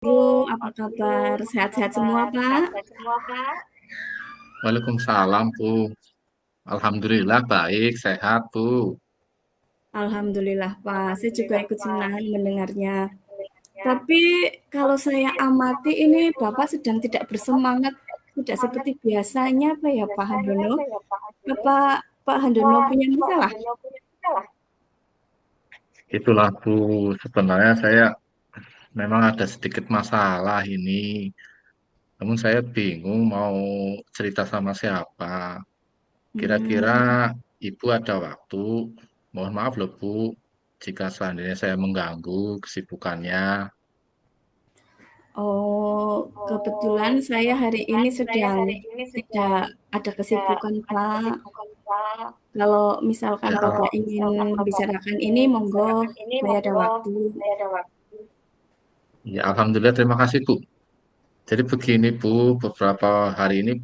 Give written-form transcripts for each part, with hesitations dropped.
Bro, apa kabar? Sehat-sehat semua, Pak? Waalaikumsalam, Bu. Alhamdulillah baik, sehat, Bu. Alhamdulillah, Pak. Saya juga ikut senang mendengarnya. Tapi kalau saya amati ini Bapak sedang tidak bersemangat, tidak seperti biasanya, apa ya, Pak Handono? Apa Pak Handono punya masalah? Itulah, Bu. Sebenarnya saya memang ada sedikit masalah ini. Namun saya bingung mau cerita sama siapa. Kira-kira Hmm, Ibu ada waktu? Mohon maaf loh, Bu. Jika seandainya saya mengganggu kesibukannya. kebetulan saya hari ini sedang tidak ada kesibukan, Pak. Kalau misalkan Ya, Bapak ingin membicarakan ini, monggo, saya ada waktu. ya, Alhamdulillah, terima kasih, Bu. Jadi begini, Bu. Beberapa hari ini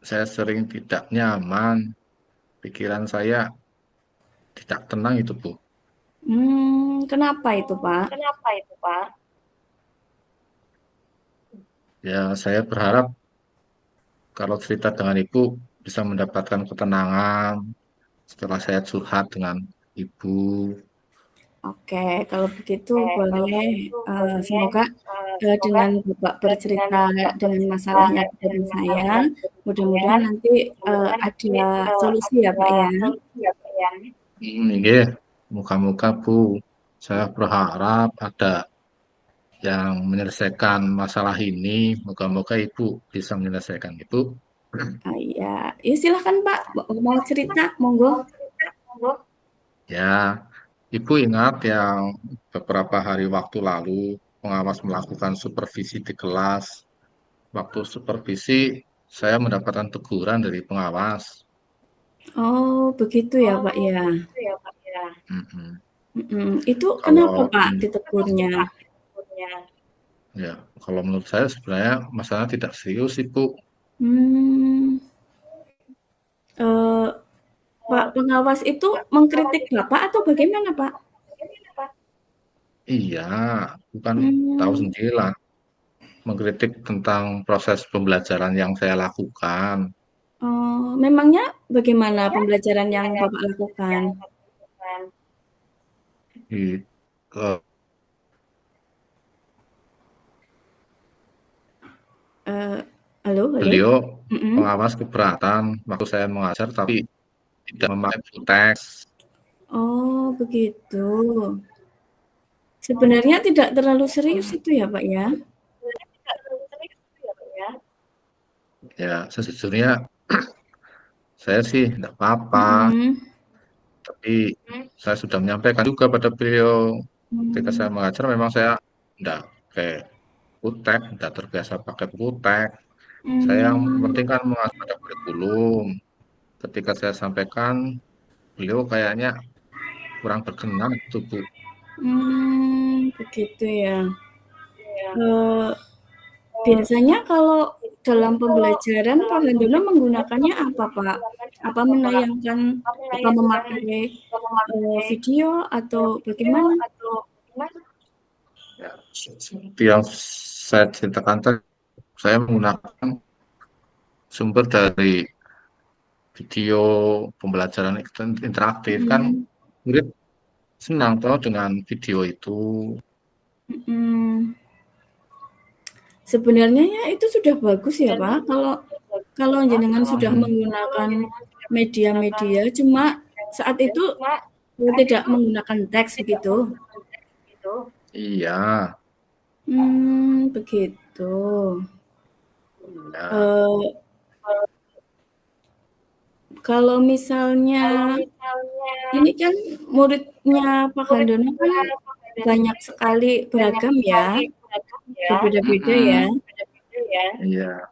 saya sering tidak nyaman. Pikiran saya tidak tenang itu, Bu. Kenapa itu, Pak? Ya, saya berharap kalau cerita dengan Ibu bisa mendapatkan ketenangan setelah saya curhat dengan Ibu. Oke, kalau begitu boleh, semoga, dengan Bapak bercerita dengan masalahnya ke saya, mudah-mudahan nanti, ada solusi ya, Pak, ya. Iya, muka-muka Bu, saya berharap ada yang menyelesaikan masalah ini. Moga-moga Ibu bisa menyelesaikan itu. Iya, ya silahkan, Pak, mau cerita, monggo. Ya, Ibu ingat yang beberapa hari waktu lalu pengawas melakukan supervisi di kelas. Waktu supervisi, saya mendapatkan teguran dari pengawas. Oh, begitu ya, Pak, ya. Mm-mm. Itu kenapa, Kalau Pak, ditegurnya? ya, kalau menurut saya sebenarnya masalah tidak serius sih, Bu. Mmm, eee, Pak pengawas itu mengkritik Bapak atau bagaimana, Pak? Iya, bukan tahu Mmm. sendirilah mengkritik tentang proses pembelajaran yang saya lakukan. Memangnya bagaimana pembelajaran yang Bapak lakukan? Di, eh, Eee, halo halo? Beliau Mhm. pengawas keberatan waktu saya mengajar, tapi tidak memakai full text. Oh, begitu. Sebenarnya tidak terlalu serius itu ya, Pak, ya? Ya, sejujurnya saya sih tidak apa-apa, Mhm. tapi saya sudah menyampaikan juga pada beliau ketika saya Mmm, mengajar memang saya tidak pakai kutek, tidak terbiasa pakai kutek. Saya yang mmm, penting kan mengacu pada kurikulum. Ketika saya sampaikan, beliau kayaknya kurang berkenan gitu, Bu. begitu ya. Eee, Biasanya kalau dalam pembelajaran Pak Handono menggunakannya apa, Pak? Apa menayangkan apa memakai, video atau bagaimana? Ya, seperti yang saya ceritakan tadi, saya menggunakan sumber dari video pembelajaran interaktif kan Mhm, murid senang toh dengan video itu. mhm. Sebenarnya ya itu sudah bagus ya, Pak, kalau kalau jenengan sudah Hmm, menggunakan media-media, cuma saat itu, tidak menggunakan teks begitu? iya, Begitu. ya, Eee, Kalau misalnya ini kan muridnya Pak Handono kan banyak sekali beragam ya, berbeda-beda ya? mm-mm, iya,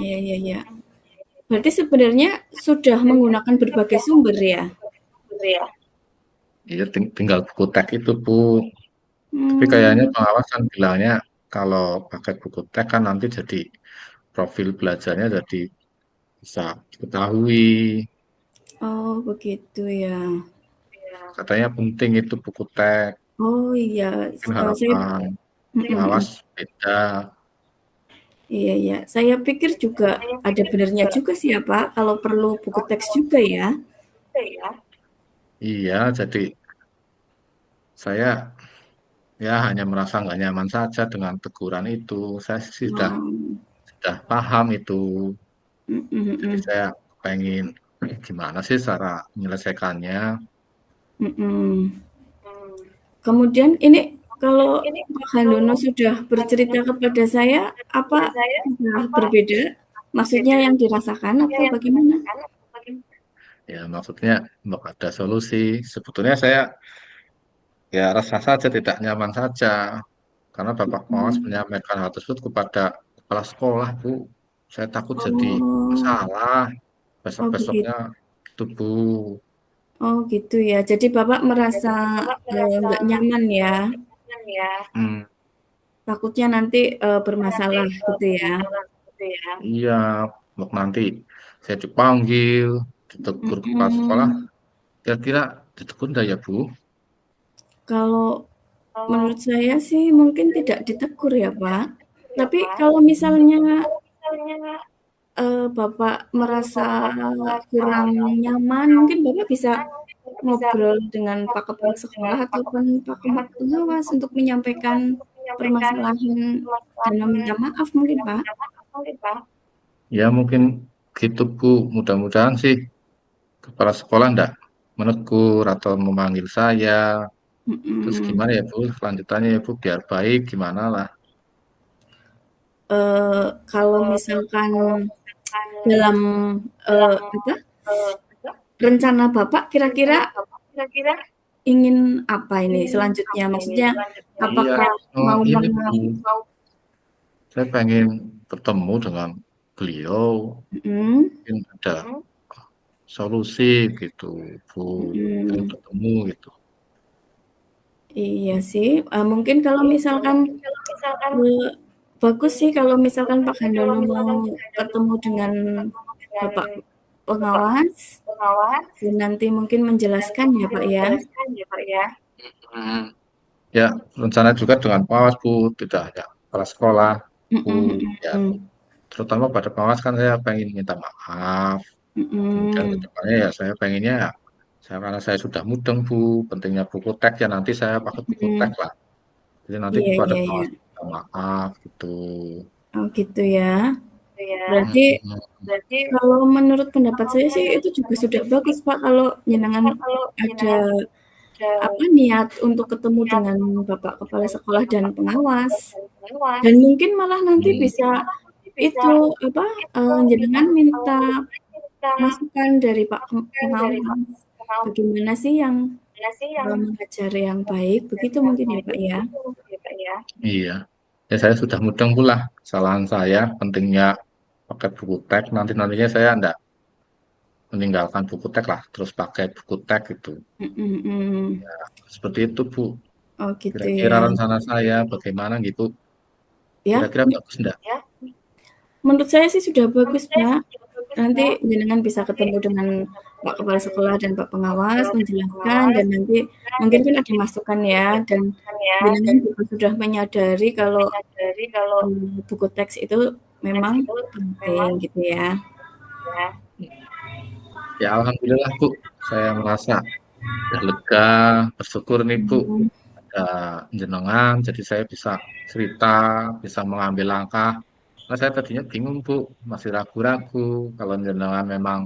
Iya iya iya. Berarti sebenarnya sudah menggunakan berbagai sumber ya? iya tinggal buku teks itu Bu. Tapi kayaknya Mmm, pengawas kan bilangnya kalau pakai buku teks kan nanti jadi profil belajarnya jadi bisa diketahui. oh begitu ya. Katanya penting itu buku teks, Oh iya, mungkin saya harapan. Mhm pengawas mhm. beda. Iya iya. Saya pikir juga ada benarnya juga sih ya, Pak, kalau perlu buku teks juga ya? Iya, jadi saya ya hanya merasa nggak nyaman saja dengan teguran itu. Saya sih Oh, sudah paham itu. mhm Jadi mhm. saya pengen gimana sih cara menyelesaikannya. Mhm. Kemudian ini kalau Pak Handono sudah bercerita kepada saya, apa sudah berbeda? Maksudnya yang dirasakan atau bagaimana? Ya maksudnya untuk ada solusi. Sebetulnya saya ya rasa saja tidak nyaman saja. Karena Bapak Pengawas Mhm. menyampaikan hal tersebut kepada kepala sekolah, Bu. Saya takut jadi Oh, masalah oh begitu. besok-besoknya itu, Bu. Oh gitu ya. Jadi Bapak merasa, nggak nyaman ya? Hmm, Takutnya nanti, bermasalah gitu ya? iya, untuk nanti saya dipanggil, ditegur kepala sekolah, Mhm. kira-kira ditegur nggak ya, Bu? Kalau menurut saya sih mungkin tidak ditegur ya, Pak. Tapi kalau Hmm, misalnya, Bapak merasa kurang nyaman, mungkin Bapak bisa ngobrol dengan Pak Kepala Sekolah ataupun Pak Pengawas untuk menyampaikan permasalahan dan meminta maaf mungkin, Pak? ya mungkin gitu, Bu. Mudah-mudahan sih kepala sekolah nggak menegur atau memanggil saya. Terus Mhm. gimana ya, Bu? Selanjutnya ya, Bu, biar baik gimana lah. Kalau misalkan dalam, apa, rencana Bapak kira-kira ingin apa ini selanjutnya? Maksudnya Iya, apakah oh mau ini Bu, saya pengen bertemu dengan beliau, mhm mungkin ada solusi gitu, Bu. Pengen mhm, bertemu gitu. iya sih, mungkin kalau misalkan, eee, bagus sih kalau misalkan Pak Handono mau ketemu dengan Bapak pengawas dan nanti mungkin menjelaskan ya, Pak, ya? Hmm. Ya, rencana juga dengan pengawas, Bu, tidak hanya kepala sekolah, Bu. Mhm Ya, mhm, terutama pada pengawas kan saya pengen minta maaf. Kemudian ke mhm, depannya ya saya pengennya ya, saya karena saya sudah mudeng, Bu, pentingnya buku teks ya nanti saya pakai buku teks mhm, lah. Jadi nanti iya kepada iya iya. pengawas minta maaf gitu. Oh gitu ya. Berarti Mhm. kalau menurut pendapat saya sih itu juga sudah bagus, Pak, kalau jenengan ada, apa, niat untuk ketemu dengan Bapak Kepala Sekolah dan pengawas. Dan mungkin malah nanti Hmm. bisa itu, apa, jenengan minta masukan dari Pak pengawas. Bagaimana sih yang, mengajar yang baik, begitu mungkin ya, Pak, ya? Iya. Ya saya sudah mudeng pula kesalahan saya pentingnya pakai buku teks nantinya saya ndak meninggalkan buku teks lah terus pakai buku teks itu. Mhm mhm. Seperti itu, Bu. Oh gitu Kira-kira ya. rencana saya bagaimana gitu. Ya, Kira-kira bagus ndak? menurut saya sih sudah bagus, Pak. Nanti jenengan bisa ketemu dengan Pak Kepala Sekolah dan Pak Pengawas, menjelaskan dan nanti mungkin kan ada masukan ya dan jenengan juga sudah menyadari kalau, buku teks itu memang penting gitu ya. Ya alhamdulillah, Bu. Saya merasa udah lega, bersyukur nih, Bu. Mhm, Ada jenengan jadi saya bisa cerita, bisa mengambil langkah. Nah, saya tadinya bingung, Bu, masih ragu-ragu. Kalau jenengan memang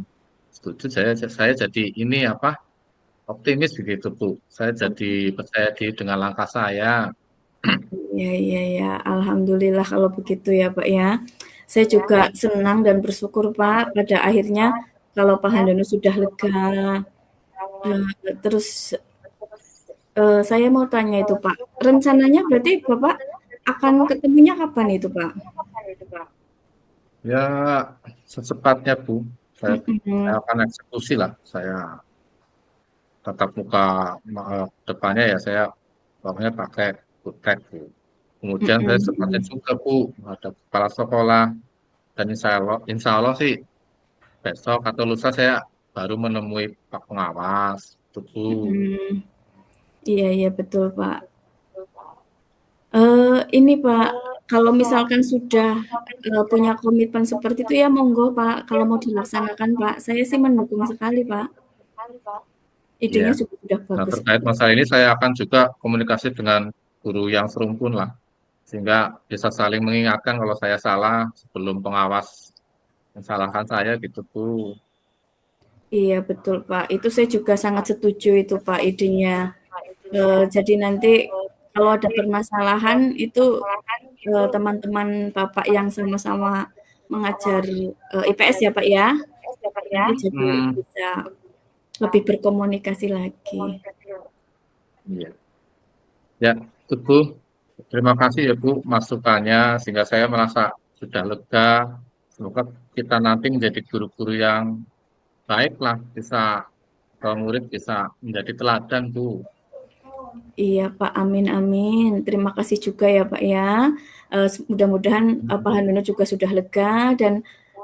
setuju, saya jadi ini apa? Optimis begitu, Bu. Saya jadi oh, percaya diri dengan langkah saya. iya iya iya, alhamdulillah kalau begitu ya, Pak, ya. Saya juga senang dan bersyukur, Pak, pada akhirnya kalau Pak Handono sudah lega, terus saya mau tanya itu, Pak, rencananya berarti Bapak akan ketemunya kapan itu, Pak? Ya, secepatnya, Bu. Saya Mhm, akan eksekusi lah. Saya tatap muka depannya ya saya pokoknya pakai kutek, Bu. Kemudian mhm saya secepatnya mhm. juga, Bu, ada kepala sekolah. Dan insya Allah sih besok atau lusa saya baru menemui Pak Pengawas. Itu, Bu. Mhm. Iya iya betul, Pak. Ini Pak, kalau misalkan sudah, punya komitmen seperti itu ya monggo Pak, kalau mau dilaksanakan Pak. Saya sih mendukung sekali Pak, Ya. idenya juga sudah Nah, bagus terkait masalah ini saya akan juga komunikasi dengan guru yang serumpun lah, sehingga bisa saling mengingatkan kalau saya salah sebelum pengawas mensalahkan saya gitu tuh. Iya betul Pak, itu saya juga sangat setuju itu Pak idenya. Jadi nanti kalau ada permasalahan itu, teman-teman Bapak yang sama-sama mengajar, IPS ya Pak ya, nanti jadi Hmm, bisa lebih berkomunikasi lagi. iya. Ya, itu Bu. Terima kasih ya Bu masukannya sehingga saya merasa sudah lega. Semoga kita nanti menjadi guru-guru yang baik lah, bisa murid bisa menjadi teladan Bu. Iya Pak, amin amin. Terima kasih juga ya Pak ya. Mudah-mudahan Pak Handono juga sudah lega dan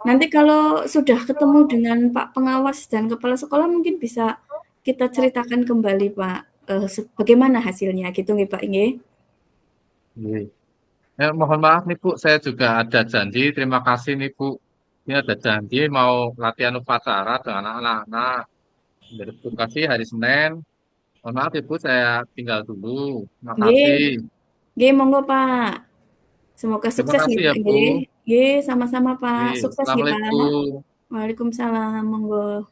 nanti kalau sudah ketemu dengan Pak Pengawas dan Kepala Sekolah mungkin bisa kita ceritakan kembali Pak, bagaimana hasilnya gitu nggih Pak nggih? Iya. Mohon maaf nih Bu, saya juga ada janji. Terima kasih nih Bu. Ini ada janji mau latihan upacara dengan anak-anak. Bertukasi hari Senin. Mohon maaf Ibu, saya tinggal dulu. Terima Nggih, kasih. nggih monggo Pak. Semoga Terima sukses nggih kasih ya Pak Bu. nggih. Nggih, sama-sama Pak. Oke, Sukses nggih Pak. Assalamualaikum. Waalaikumsalam, monggo.